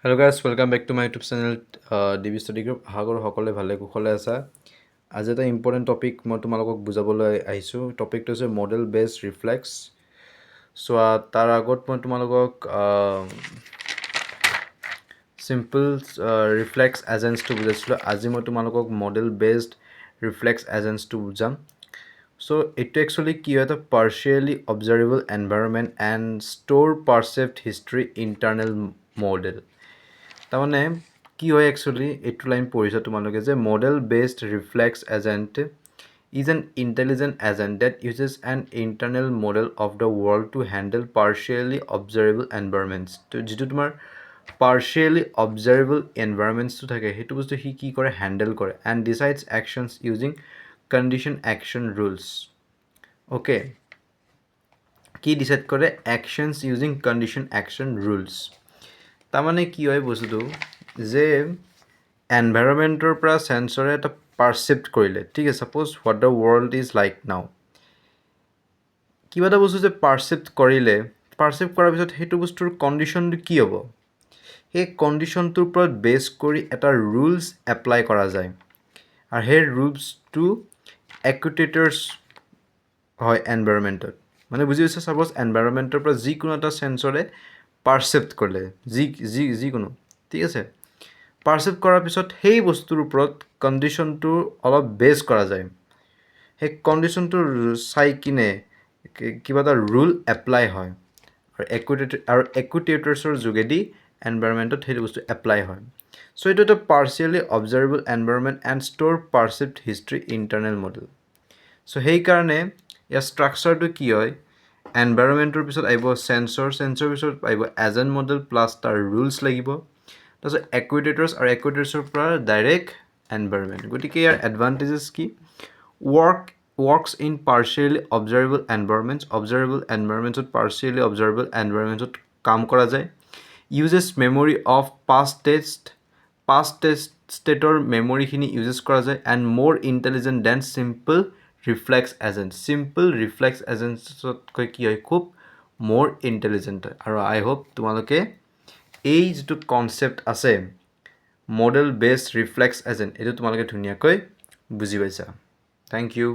Hello guys, welcome back to my YouTube channel DB Study Group. Hagor hokole bhale kukhole asa. Aje ta important topic মই তোমালোকক বুজাবলৈ আহিছো. Topic to is model based reflex. So tar agot মই তোমালোকক simple reflex agents to বুজাইছিলো. আজি মই তোমালোকক model based reflex agents to বুজাম. So it actually কি হয় partially observable environment and store perceived history internal model. তাৰমানে কি হয় একচুয়ালি এইটো লাইন পঢ়িছা তোমালোকে যে model based reflex agent is an intelligent agent that uses an internal model of the world to handle partially observable environments তো যেটো তোমাৰ partially observable environments তো থাকে হেতু বস্তু হি কি কৰে হ্যান্ডেল কৰে and decides actions using condition action rules okay কি ডিসাইড কৰে actions using condition action rules তাৰমানে কি হয় বস্তুটো যে এনভায়ৰনমেন্টৰ পৰা সেন্সৰে এটা পাৰসিপ্ট কৰিলে ঠিক আছে suppose what the world is like নাও কিবা এটা বস্তু যে পাৰসিপ্ট কৰিলে পাৰসিপ্ট কৰাৰ পিছত হেতু বস্তুৰ কন্ডিশনটো কি হ'ব এই কন্ডিশনটোৰ ওপৰত বেস কৰি এটা ৰুলস এপ্লাই কৰা যায় আৰু হে ৰুলসটো একুটেটৰ্স হয় এনভায়ৰনমেন্টত মানে বুজি পাইছা সাপোজ এনভায়ৰনমেন্টৰ পৰা যি কোনো এটা সেন্সৰে পাৰসিপ্ট কৰিলে যি কোনো ঠিক আছে পাৰসিপ্ট কৰাৰ পিছত সেই বস্তুৰ ওপৰত কন্ডিশনটো অলপ বেস কৰা যায় সেই কন্ডিশনটো চাই কিনে কিবা এটা ৰুল এপ্লাই হয় আৰু একুটেটৰ্সৰ যোগেদি এনভায়ৰনমেন্টত সেই বস্তু এপ্লাই হয় সো এটা এটা partially observable environment and store percept history internal model so সেই কাৰণে ইয়াৰ স্ট্ৰাকচাৰটো কি হয় এনভায়ৰনমেন্টৰ পিছত আইব সেন্সৰ পিছত আইব এজেন্ট মডেল প্লাস তাৰ ৰুলস লাগিব তাৰপিছত একুটেটৰ্স আৰু একুটেটৰ্সৰ পৰা ডাইৰেক্ট এনভায়ৰনমেন্ট গতিকে ইয়াৰ এডভান্টেজেস কি works in partially observable environments of partially observable environments কাম কৰা যায় uses memory of past stateৰ memory খিনি uses কৰা যায় and more intelligent than simple reflex agents কৈ কি হয় খুব more intelligent আৰু I hope তোমালোকে এই যেটো কনসেপ্ট আছে model based reflex agent এটো তোমালোকে ধুনিয়াকৈ বুজি পাইছা thank you